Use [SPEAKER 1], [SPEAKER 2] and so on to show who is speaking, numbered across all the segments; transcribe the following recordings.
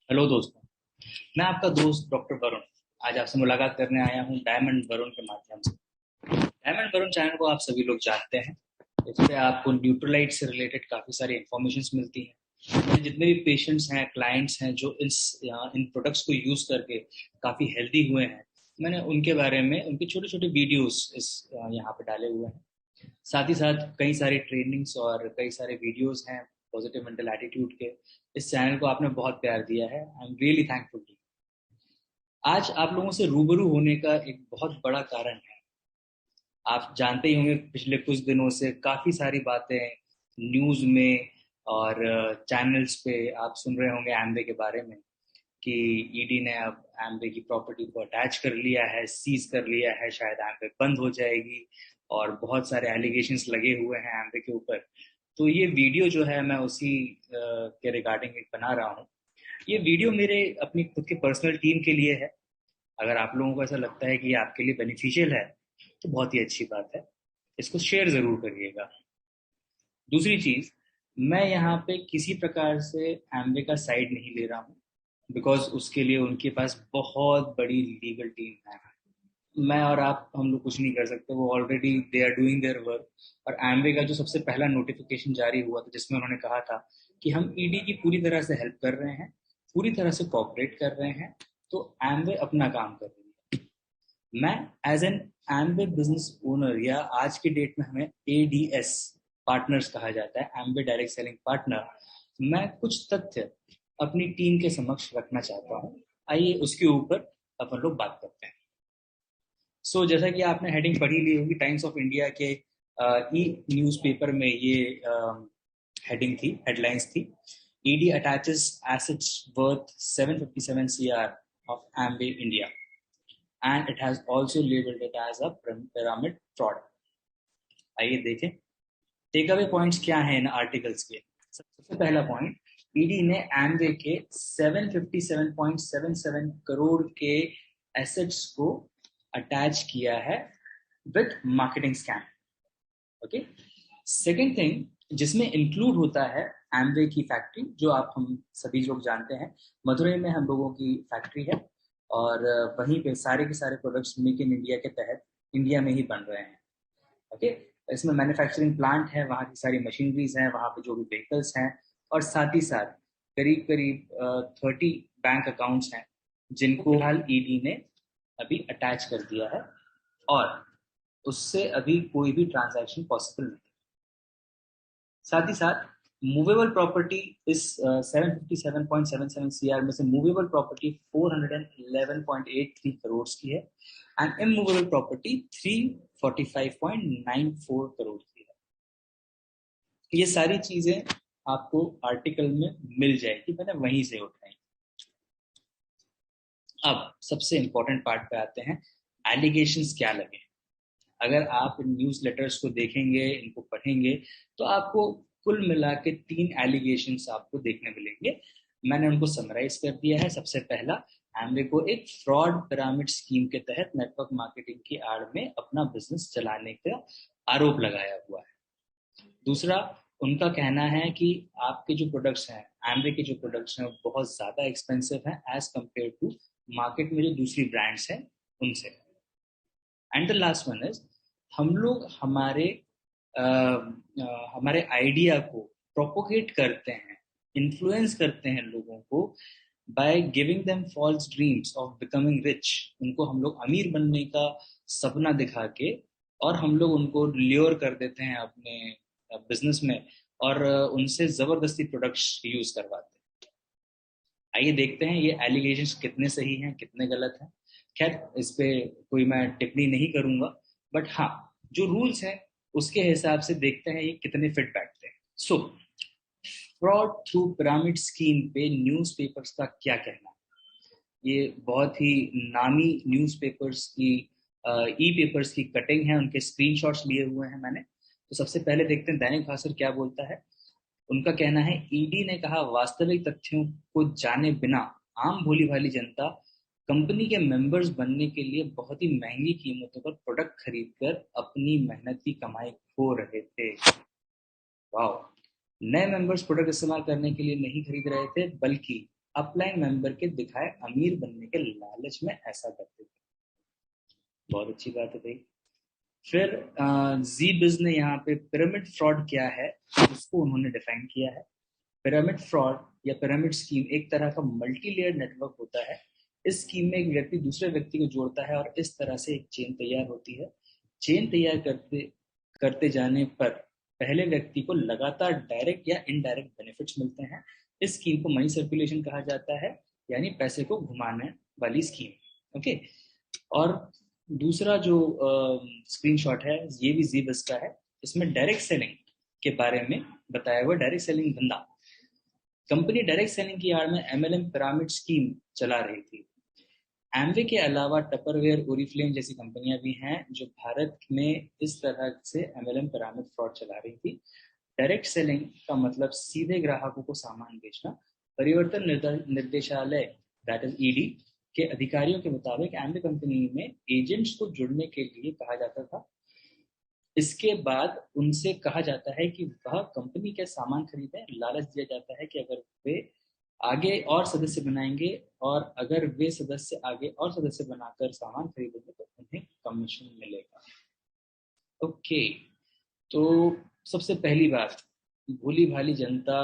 [SPEAKER 1] Hello दोस्तों। मैं आपका दोस्त डॉक्टर वरुण आज आपसे मुलाकात करने आया हूँ डायमंड वरुण के माध्यम से। डायमंड वरुण चैनल को आप सभी लोग जानते हैं। इस पे आपको न्यूट्रलाइट से रिलेटेड काफ़ी सारी इंफॉर्मेशन मिलती हैं। मेरे जितने भी पेशेंट्स हैं, क्लाइंट्स हैं जो इन प्रोडक्ट्स को यूज़ करके काफ़ी हेल्दी हुए हैं, मैंने उनके बारे में उनके छोटे छोटे वीडियोस यहाँ पे डाले हुए हैं। साथ ही साथ कई सारी ट्रेनिंग्स और कई सारे वीडियोस हैं पॉजिटिव मेंटल एटीट्यूड के। इस चैनल को आपने बहुत प्यार दिया है। I am really thankful. आज आप लोगों से रूबरू होने का एक बहुत बड़ा कारण है। आप जानते ही होंगे पिछले कुछ दिनों से काफ़ी सारी बातें न्यूज़ में और चैनल्स पे आप सुन रहे होंगे एमवे के बारे में कि ईडी ने अब एमवे की प्रॉपर्टी को अटैच कर लिया है, सीज कर लिया है, शायद एमवे बंद हो जाएगी और बहुत सारे एलिगेशंस लगे हुए हैं एमवे के ऊपर। तो ये वीडियो जो है मैं उसी के रिगार्डिंग एक बना रहा हूँ। ये वीडियो मेरे अपनी खुद के पर्सनल टीम के लिए है। अगर आप लोगों को ऐसा लगता है कि ये आपके लिए बेनिफिशियल है तो बहुत ही अच्छी बात है। इसको शेयर ज़रूर करिएगा। दूसरी चीज़, मैं यहाँ पे किसी प्रकार से एम्वे का साइड नहीं ले रहा हूँ, बिकॉज उसके लिए उनके पास बहुत बड़ी लीगल टीम है। मैं और आप हम लोग कुछ नहीं कर सकते, वो already they are doing their work. और एमवे का जो सबसे पहला नोटिफिकेशन जारी हुआ था जिसमें उन्होंने कहा था कि हम ईडी की पूरी तरह से हेल्प कर रहे हैं, पूरी तरह से कोऑपरेट कर रहे हैं, तो एमवे अपना काम कर रही है। मैं as an Amway business owner, या आज की डेट में हमें एडीएस पार्टनर्स कहा जाता है, एमवे डायरेक्ट सेलिंग पार्टनर, मैं कुछ तथ्य अपनी टीम के समक्ष रखना चाहता हूँ। आइए उसके ऊपर अपन लोग बात करते हैं। जैसा कि आपने हेडिंग पढ़ी ली होगी, टाइम्स ऑफ इंडिया के ई न्यूज़पेपर में ये हेडिंग थी, हेडलाइंस थी। ED attaches assets worth 757 CR of Amway India and it has also labelled it as a pyramid fraud. आइए देखें टेक अवे पॉइंट्स क्या हैं इन आर्टिकल्स के। सबसे पहला पॉइंट, ईडी ने एम्बे के 757.77 करोड़ के एसेट्स को अटैच किया है with marketing scam. Okay. Second thing जिसमें इंक्लूड होता है एमवे की फैक्ट्री, जो आप हम सभी लोग जानते हैं, मदुरई में हम लोगों की फैक्ट्री है। और वहीं पे सारे के सारे प्रोडक्ट्स मेक इन इंडिया के तहत इंडिया में ही बन रहे हैं। ओके। इसमें मैन्युफैक्चरिंग प्लांट है, वहाँ की सारी मशीनरीज हैं, वहाँ पे जो भी व्हीकल्स हैं, और साथ ही साथ करीब करीब 30 बैंक अकाउंट्स हैं जिनको फिलहाल ईडी ने अभी अटैच कर दिया है, और उससे अभी कोई भी ट्रांजैक्शन पॉसिबल नहीं। साथ ही साथ मूवेबल प्रॉपर्टी इस 757.77 सीआर में से मूवेबल प्रॉपर्टी 411.83 करोड़ की है एंड इमूवेबल प्रॉपर्टी 345.94 करोड़ की है। ये सारी चीजें आपको आर्टिकल में मिल जाएगी, मैंने वहीं से उठाई। अब सबसे इंपॉर्टेंट पार्ट पे आते हैं, एलिगेशंस क्या लगे। अगर आप इन न्यूज़ लेटर्स को देखेंगे, इनको पढ़ेंगे, तो आपको कुल मिला के 3 एलिगेशंस आपको देखने मिलेंगे। मैंने उनको समराइज कर दिया है। सबसे पहला, एमवे को एक फ्रॉड पिरामिड स्कीम के तहत नेटवर्क मार्केटिंग की आड़ में अपना बिजनेस चलाने का आरोप लगाया हुआ है। दूसरा, उनका कहना है कि आपके जो प्रोडक्ट्स हैं, एमवे के जो प्रोडक्ट्स हैं, वो बहुत ज़्यादा एक्सपेंसिव हैं एज कम्पेयर टू मार्केट में जो दूसरी ब्रांड्स हैं उनसे। And the last one is, हम लोग हमारे आइडिया को प्रोपोगेट करते हैं, इन्फ्लुएंस करते हैं लोगों को by giving them false dreams of becoming rich. उनको हम लोग अमीर बनने का सपना दिखा के, और हम लोग उनको ल्योर कर देते हैं अपने बिजनेस में, और उनसे जबरदस्ती प्रोडक्ट्स यूज करवाते हैं। आइए देखते हैं ये एलिगेशंस कितने सही हैं, कितने गलत हैं। खैर इस पे कोई मैं टिप्पणी नहीं करूंगा, बट हाँ, जो रूल्स हैं उसके हिसाब से देखते हैं ये कितने फिट बैठते हैं। सो फ्रॉड थ्रू पिरामिड स्कीम पे न्यूज़पेपर्स का क्या कहना है। ये बहुत ही नामी न्यूज़पेपर्स की ई पेपर्स की कटिंग है, उनके स्क्रीनशॉट्स लिए हुए हैं मैंने। तो सबसे पहले देखते हैं दैनिक भास्कर क्या बोलता है। उनका कहना है, ईडी ने कहा वास्तविक तथ्यों को जाने बिना आम भोली भाली जनता कंपनी के मेंबर्स बनने के लिए बहुत ही महंगी कीमतों पर प्रोडक्ट खरीदकर अपनी मेहनत की कमाई खो रहे थे। वाह। नए मेंबर्स प्रोडक्ट इस्तेमाल करने के लिए नहीं खरीद रहे थे, बल्कि अपलाइन मेंबर के दिखाए अमीर बनने के लालच में ऐसा करते थे। बहुत अच्छी बात है भाई। फिर जी बिज ने यहाँ पे पिरामिड फ्रॉड क्या है उसको उन्होंने डिफाइन किया है। पिरामिड फ्रॉड या पिरामिड स्कीम एक तरह का मल्टी लेयर नेटवर्क होता है। इस स्कीम में एक व्यक्ति दूसरे व्यक्ति को जोड़ता है और इस तरह से एक चेन तैयार होती है। चेन तैयार करते करते जाने पर पहले व्यक्ति को लगातार डायरेक्ट या इनडायरेक्ट बेनिफिट्स मिलते हैं। इस स्कीम को मनी सर्कुलेशन कहा जाता है, यानी पैसे को घुमाने वाली स्कीम। ओके। और दूसरा जो स्क्रीनशॉट है ये भी जी बस का है। इसमें डायरेक्ट सेलिंग के बारे में बताया हुआ। डायरेक्ट सेलिंग धंधा, कंपनी डायरेक्ट सेलिंग की आड़ में एमएलएम पिरामिड स्कीम चला रही थी। एमवे के अलावा टपरवेयर, ओरिफ्लेम जैसी कंपनियां भी हैं जो भारत में इस तरह से एमएलएम पिरामिड फ्रॉड चला रही थी। डायरेक्ट सेलिंग का मतलब सीधे ग्राहकों को सामान बेचना। परिवर्तन निर्देशालय दैट इज ईडी के अधिकारियों के मुताबिक एमवे कंपनी में एजेंट्स को जुड़ने के लिए कहा जाता था। इसके बाद उनसे कहा जाता है कि वह कंपनी के सामान खरीदें। लालच दिया जाता है कि अगर वे आगे और सदस्य बनाएंगे और अगर वे सदस्य आगे और सदस्य बनाकर सामान खरीदेंगे तो उन्हें कमीशन मिलेगा। ओके। तो सबसे पहली बात, भोली भाली जनता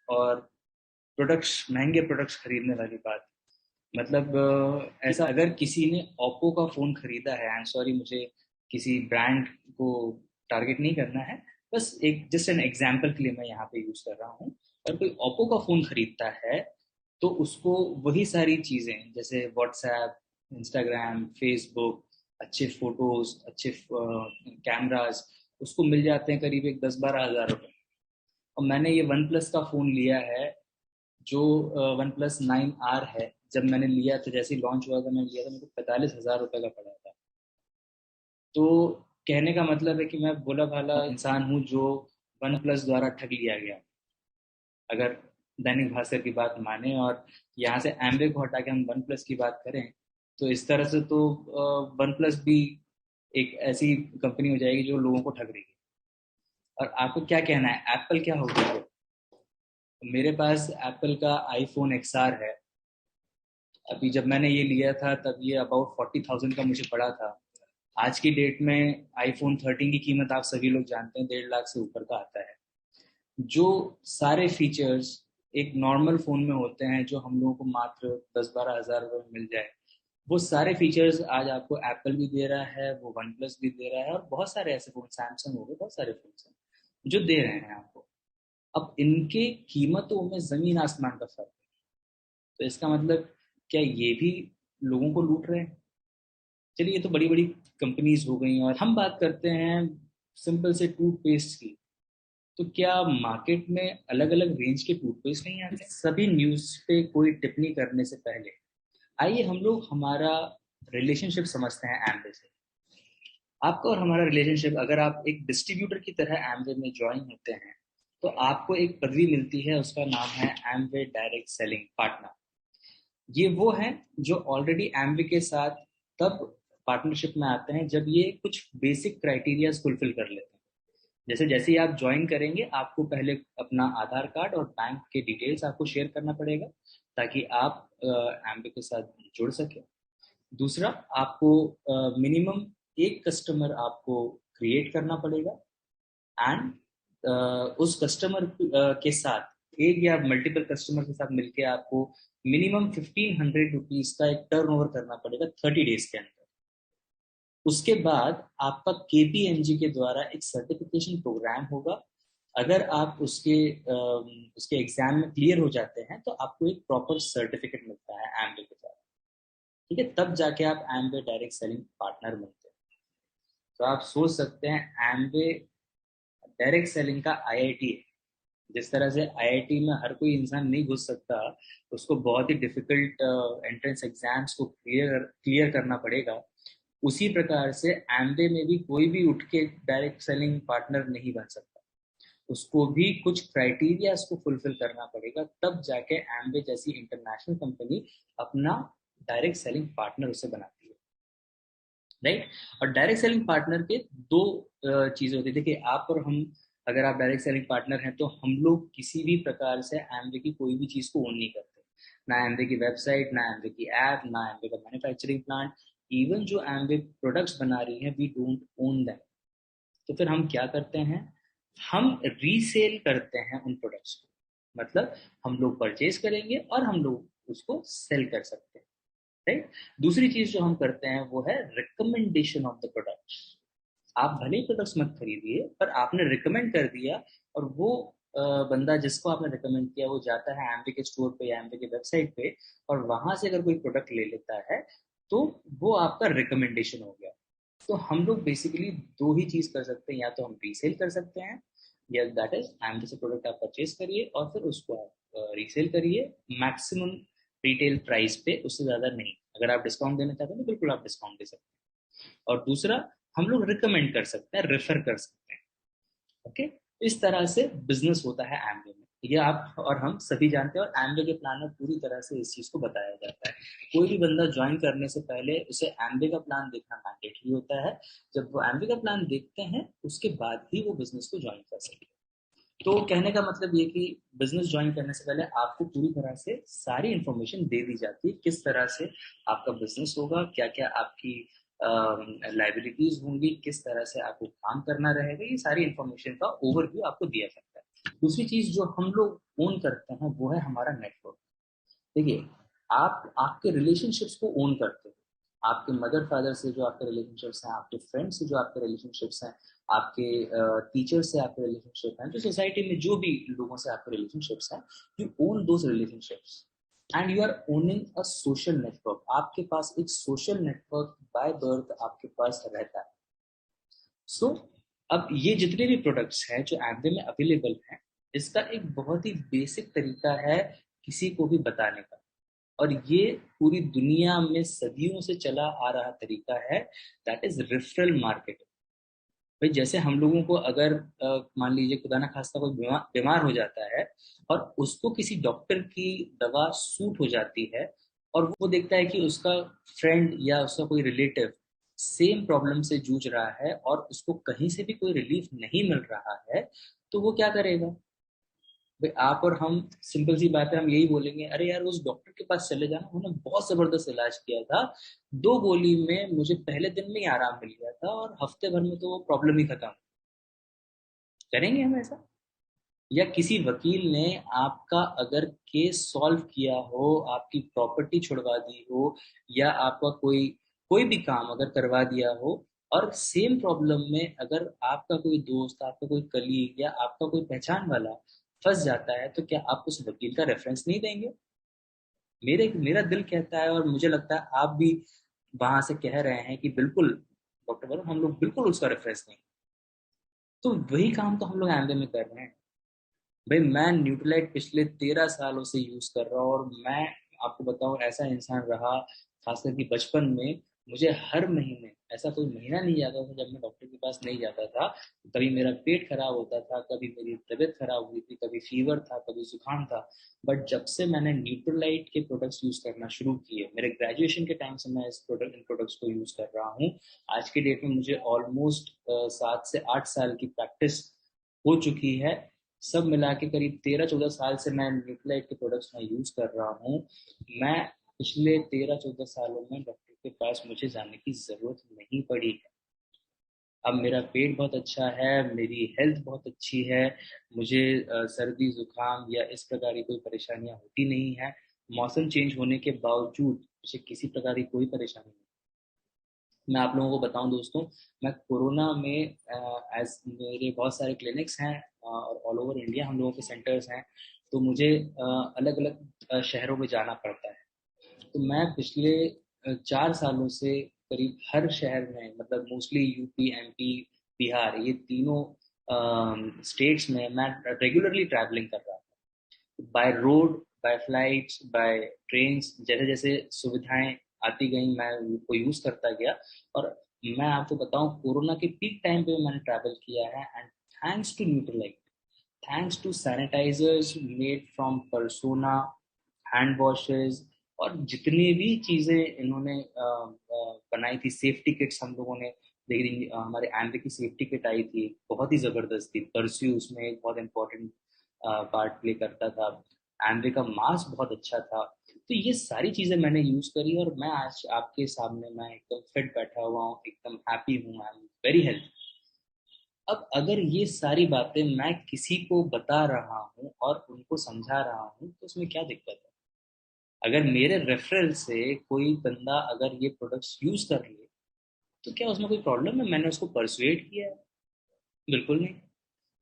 [SPEAKER 1] और प्रोडक्ट्स, महंगे प्रोडक्ट्स खरीदने वाली बात। मतलब ऐसा अगर किसी ने ओप्पो का फोन खरीदा है, आई एम सॉरी मुझे किसी ब्रांड को टारगेट नहीं करना है, बस एक जस्ट एन एग्जांपल के लिए मैं यहाँ पे यूज कर रहा हूँ। अगर कोई ओप्पो का फोन खरीदता है तो उसको वही सारी चीजें जैसे व्हाट्सएप, इंस्टाग्राम, फेसबुक, अच्छे फोटोज, अच्छे कैमराज उसको मिल जाते हैं करीब एक 10-12 हज़ार रुपए। और मैंने ये वन प्लस का फोन लिया है जो वन प्लस 9R है। जब मैंने लिया था, जैसे ही लॉन्च हुआ था मैंने लिया था, मेरे को 45,000 रुपए का पड़ा था। तो कहने का मतलब है कि मैं भोला भाला इंसान हूँ जो वन प्लस द्वारा ठग लिया गया, अगर दैनिक भास्कर की बात माने। और यहाँ से एमवे को हटा के हम वन प्लस की बात करें तो इस तरह से तो वन प्लस भी एक ऐसी कंपनी हो जाएगी जो लोगों को ठग रही है। और आपको क्या कहना है, एप्पल क्या हो गया? मेरे पास एप्पल का आईफोन XR है। अभी जब मैंने ये लिया था तब ये अबाउट 40,000 का मुझे पड़ा था। आज की डेट में आईफोन 13 की कीमत आप सभी लोग जानते हैं 1.5 लाख से ऊपर का आता है। जो सारे फीचर्स एक नॉर्मल फोन में होते हैं जो हम लोगों को मात्र 10-12 हज़ार रुपये में मिल जाए, वो सारे फीचर्स आज आपको एप्पल भी दे रहा है, वो वन प्लस भी दे रहा है और बहुत सारे ऐसे फोन, सैमसंग हो गए, बहुत सारे फोन हैं जो दे रहे हैं आपको। अब इनके कीमतों में जमीन आसमान का फर्क है। तो इसका मतलब क्या ये भी लोगों को लूट रहे हैं? चलिए, ये तो बड़ी बड़ी कंपनीज हो गई और हम बात करते हैं सिंपल से टूथपेस्ट की। तो क्या मार्केट में अलग अलग रेंज के टूथपेस्ट नहीं आते? सभी न्यूज पे कोई टिप्पणी करने से पहले आइए हम लोग हमारा रिलेशनशिप समझते हैं एमवे से। आपका और हमारा रिलेशनशिप, अगर आप एक डिस्ट्रीब्यूटर की तरह एमवे में ज्वाइन होते हैं तो आपको एक पदवी मिलती है, उसका नाम है एमवे डायरेक्ट सेलिंग पार्टनर। ये वो हैं जो ऑलरेडी एमवे के साथ तब पार्टनरशिप में आते हैं जब ये कुछ बेसिक क्राइटेरियाज फुलफिल कर लेते हैं। जैसे जैसे ही आप ज्वाइन करेंगे आपको पहले अपना आधार कार्ड और बैंक के डिटेल्स आपको शेयर करना पड़ेगा ताकि आप एमवे के साथ जुड़ सके। दूसरा, आपको मिनिमम एक कस्टमर आपको क्रिएट करना पड़ेगा एंड उस कस्टमर के साथ एक या मल्टीपल कस्टमर के साथ मिलके आपको मिनिमम 1,500 रुपीज का एक टर्नओवर करना पड़ेगा 30 डेज के अंदर। उसके बाद आपका केपीएमजी के द्वारा एक सर्टिफिकेशन प्रोग्राम होगा। अगर आप उसके एग्जाम में क्लियर हो जाते हैं तो आपको एक प्रॉपर सर्टिफिकेट मिलता है एमवे के द्वारा। ठीक है, तब जाके आप एमवे डायरेक्ट सेलिंग पार्टनर बनते हैं। तो आप सोच सकते हैं एमवे डायरेक्ट सेलिंग का आईआईटी है। जिस तरह से आईआईटी में हर कोई इंसान नहीं घुस सकता, उसको बहुत ही डिफिकल्ट एंट्रेंस एग्जाम्स को क्लियर करना पड़ेगा, उसी प्रकार से एमवे में भी कोई भी उठ के डायरेक्ट सेलिंग पार्टनर नहीं बन सकता। उसको भी कुछ क्राइटेरिया को फुलफिल करना पड़ेगा, तब जाके एमवे जैसी इंटरनेशनल कंपनी अपना डायरेक्ट सेलिंग पार्टनर उसे बनाती है। राइट। और डायरेक्ट सेलिंग पार्टनर के दो चीजें होती है। देखिए, आप और हम, अगर आप डायरेक्ट सेलिंग पार्टनर हैं तो हम लोग किसी भी प्रकार से एमवे की कोई भी चीज को ओन नहीं करते। ना एमवे की वेबसाइट, ना एमवे की ऐप, ना एमवे का मैन्युफैक्चरिंग प्लांट। इवन जो एमवे प्रोडक्ट्स बना रही है, वी डोंट ओन दैम। तो फिर हम क्या करते हैं, हम रीसेल करते हैं उन प्रोडक्ट्स को। मतलब हम लोग परचेज करेंगे और हम लोग उसको सेल कर सकते हैं, राइट। दूसरी चीज जो हम करते हैं वो है रिकमेंडेशन ऑफ द प्रोडक्ट्स। आप भले ही प्रोडक्ट्स मत खरीदिए, पर आपने रिकमेंड कर दिया, और वो बंदा जिसको आपने रिकमेंड किया वो जाता है एमवे के स्टोर पे या एमवे के वेबसाइट पे, और वहां से अगर कोई प्रोडक्ट ले लेता है तो वो आपका रिकमेंडेशन हो गया। तो हम लोग बेसिकली दो ही चीज कर सकते हैं, या तो हम रीसेल कर सकते हैं, या दैट इज एमवे से प्रोडक्ट आप परचेज करिए और फिर उसको आप रीसेल करिए मैक्सिमम रिटेल प्राइस पे, उससे ज्यादा नहीं। अगर आप डिस्काउंट देना चाहते हैं तो बिल्कुल आप डिस्काउंट दे सकते हैं। और दूसरा, हम लोग रिकमेंड कर सकते हैं, रेफर कर सकते हैं। ओके, इस तरह से बिजनेस होता है एमवे में। ये आप और हम सभी जानते हैं, और एमवे के प्लान में पूरी तरह से इस चीज को बताया जाता है। कोई भी बंदा ज्वाइन करने से पहले उसे एमवे का प्लान देखना मैंडेटरी होता है। जब वो एमवे का प्लान देखते हैं उसके बाद ही वो बिजनेस को ज्वाइन कर सकते हैं। तो कहने का मतलब ये कि बिजनेस ज्वाइन करने से पहले आपको पूरी तरह से सारी इंफॉर्मेशन दे दी जाती है, किस तरह से आपका बिजनेस होगा, क्या क्या आपकी लाइबिलिटीज होंगी, किस तरह से आपको काम करना रहेगा, ये सारी इंफॉर्मेशन का ओवरव्यू आपको दिया जाता है। दूसरी चीज जो हम लोग ओन करते हैं वो है हमारा नेटवर्क। देखिए, आप आपके रिलेशनशिप्स को ओन करते हो। आपके मदर फादर से जो आपके रिलेशनशिप्स हैं, आपके फ्रेंड्स से जो आपके रिलेशनशिप्स हैं, आपके टीचर से आपके रिलेशनशिप हैं, जो सोसाइटी में जो भी लोगों से आपके रिलेशनशिप्स हैं, you own those relationships and you are owning a social network. आपके पास एक सोशल नेटवर्क बाय बर्थ आपके पास रहता है। सो अब ये जितने भी प्रोडक्ट्स हैं जो एमवे में अवेलेबल हैं, इसका एक बहुत ही बेसिक तरीका है किसी को भी बताने का, और ये पूरी दुनिया में सदियों से चला आ रहा तरीका है, दैट इज रेफरल मार्केटिंग। भाई जैसे हम लोगों को अगर मान लीजिए खुदा ना खास्ता कोई बीमार बीमार हो जाता है, और उसको किसी डॉक्टर की दवा सूट हो जाती है, और वो देखता है कि उसका फ्रेंड या उसका कोई रिलेटिव सेम प्रॉब्लम से जूझ रहा है और उसको कहीं से भी कोई रिलीफ नहीं मिल रहा है, तो वो क्या करेगा। भाई आप और हम सिंपल सी बात है, हम यही बोलेंगे, अरे यार उस डॉक्टर के पास चले जाना, उन्होंने बहुत जबरदस्त इलाज किया था, 2 गोली में मुझे पहले दिन में ही आराम मिल गया था और हफ्ते भर में तो वो प्रॉब्लम ही खत्म। करेंगे हम ऐसा? या किसी वकील ने आपका अगर केस सॉल्व किया हो, आपकी प्रॉपर्टी छुड़वा दी हो, या आपका कोई कोई भी काम अगर करवा दिया हो, और सेम प्रॉब्लम में अगर आपका कोई दोस्त, आपका कोई कलीग या आपका कोई पहचान वाला फंस जाता है, तो क्या आप उस वकील का रेफरेंस नहीं देंगे? मेरा दिल कहता है, और मुझे लगता है आप भी वहां से कह रहे हैं कि बिल्कुल डॉक्टर वरुण, हम लोग बिल्कुल उसका रेफरेंस देंगे। तो वही काम तो हम लोग एमवे में कर रहे हैं। भाई मैं न्यूट्रलाइट पिछले 13 सालों से यूज कर रहा हूँ, और मैं आपको बताऊं ऐसा इंसान रहा, खासकर कि बचपन में मुझे हर महीने, ऐसा कोई महीना नहीं जाता था जब मैं डॉक्टर के पास नहीं जाता था। कभी मेरा पेट खराब होता था, कभी मेरी तबीयत खराब हुई थी, कभी फीवर था, कभी जुकाम था। बट जब से मैंने न्यूट्रलाइट के प्रोडक्ट्स यूज करना शुरू किए, मेरे ग्रेजुएशन के टाइम से मैं इन प्रोडक्ट्स को यूज कर रहा हूँ। आज के डेट में मुझे ऑलमोस्ट 7 से 8 साल की प्रैक्टिस हो चुकी है। सब मिला के करीब 13-14 साल से मैं न्यूट्रलाइट के प्रोडक्ट्स में यूज कर रहा हूँ। मैं पिछले 13-14 सालों में डॉक्टर के पास मुझे जाने की जरूरत नहीं पड़ी है। अब मेरा पेट बहुत अच्छा है, मेरी हेल्थ बहुत अच्छी है, मुझे सर्दी जुकाम या इस प्रकार की कोई परेशानियां होती नहीं है। मौसम चेंज होने के बावजूद मुझे किसी प्रकार की कोई परेशानी नहीं। मैं आप लोगों को बताऊं दोस्तों, मैं कोरोना में एज मेरे बहुत सारे क्लिनिक्स हैं, और ऑल ओवर इंडिया हम लोगों के सेंटर्स हैं, तो मुझे अलग अलग शहरों में जाना पड़ता है। तो मैं पिछले 4 सालों से करीब हर शहर में, मतलब मोस्टली यूपी, एमपी, बिहार, ये तीनों स्टेट्स में मैं रेगुलरली ट्रैवलिंग कर रहा था, by road, by flights, by trains. जैसे जैसे सुविधाएं आती गई मैं उनको यूज करता गया। और मैं आपको बताऊं, कोरोना के पीक टाइम पे मैंने ट्रैवल किया है, and thanks to Nutrilite, thanks to sanitisers made from Persona, hand washes, और जितनी भी चीजें इन्होंने बनाई थी, सेफ्टी किट्स हम लोगों ने देखी, हमारे एम्बे की सेफ्टी किट आई थी, बहुत ही जबरदस्त थी। परस्यू उसमें एक बहुत इंपॉर्टेंट पार्ट प्ले करता था। एमवे का मास्क बहुत अच्छा था। तो ये सारी चीजें मैंने यूज करी और मैं आज आपके सामने मैं एकदम फिट बैठा हुआ हूँ, एकदम हैप्पी हूँ, आई एम वेरी हेल्थी। अब अगर ये सारी बातें मैं किसी को बता रहा हूँ और उनको समझा रहा हूँ तो उसमें क्या दिक्कत है? अगर मेरे रेफरल से कोई बंदा अगर ये प्रोडक्ट्स यूज कर ले तो क्या उसमें कोई प्रॉब्लम है? मैंने उसको परसुएट किया है? बिल्कुल नहीं।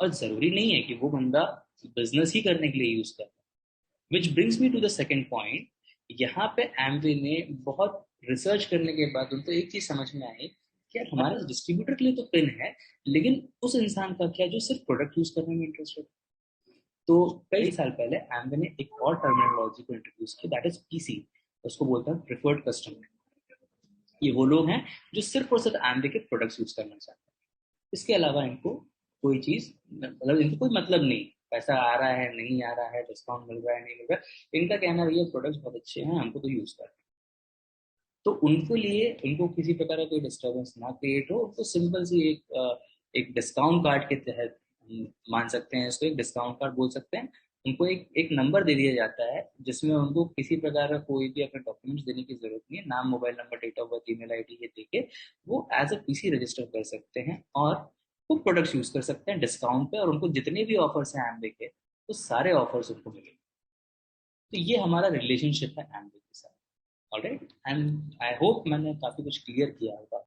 [SPEAKER 1] और जरूरी नहीं है कि वो बंदा बिजनेस ही करने के लिए यूज कर रहा है। Which brings me to the second point. यहाँ पे एमवे ने बहुत रिसर्च करने के बाद उनको एक चीज समझ में आई कि यार हमारे डिस्ट्रीब्यूटर के लिए तो पिन है, लेकिन उस इंसान का क्या जो सिर्फ प्रोडक्ट यूज करने में इंटरेस्टेड। तो कई साल पहले एमवे ने एक और टर्मिनोलॉजी को इंट्रोड्यूस की, दैट इज पीसी। उसको बोलता है प्रिफर्ड कस्टमर। ये वो लोग हैं जो सिर्फ और सिर्फ एमवे के प्रोडक्ट्स यूज करना चाहते हैं। इसके अलावा इनको कोई चीज मतलब इनको कोई मतलब नहीं, पैसा आ रहा है नहीं आ रहा है, डिस्काउंट मिल रहा है नहीं मिल रहा है, इनका कहना भैया प्रोडक्ट्स बहुत अच्छे हैं, हमको तो यूज करना है। तो उनको लिए उनको किसी प्रकार का कोई डिस्टर्बेंस ना क्रिएट हो, उनको सिंपल सी एक डिस्काउंट कार्ड के तहत हम मान सकते हैं इसको, एक डिस्काउंट कार्ड बोल सकते हैं। उनको एक नंबर दे दिया जाता है जिसमें उनको किसी प्रकार का कोई भी अपने डॉक्यूमेंट्स देने की जरूरत नहीं है, नाम, mobile number, date of birth, email ID ये देके वो एज अ पीसी रजिस्टर कर सकते हैं और वो प्रोडक्ट्स यूज कर सकते हैं डिस्काउंट पे, और उनको जितने भी ऑफर्स हैं एमवे के वो सारे ऑफर्स उनको मिलेंगे। तो ये हमारा रिलेशनशिप है एमवे के साथ। ऑलराइट, एंड आई होप मैंने काफी कुछ क्लियर किया होगा।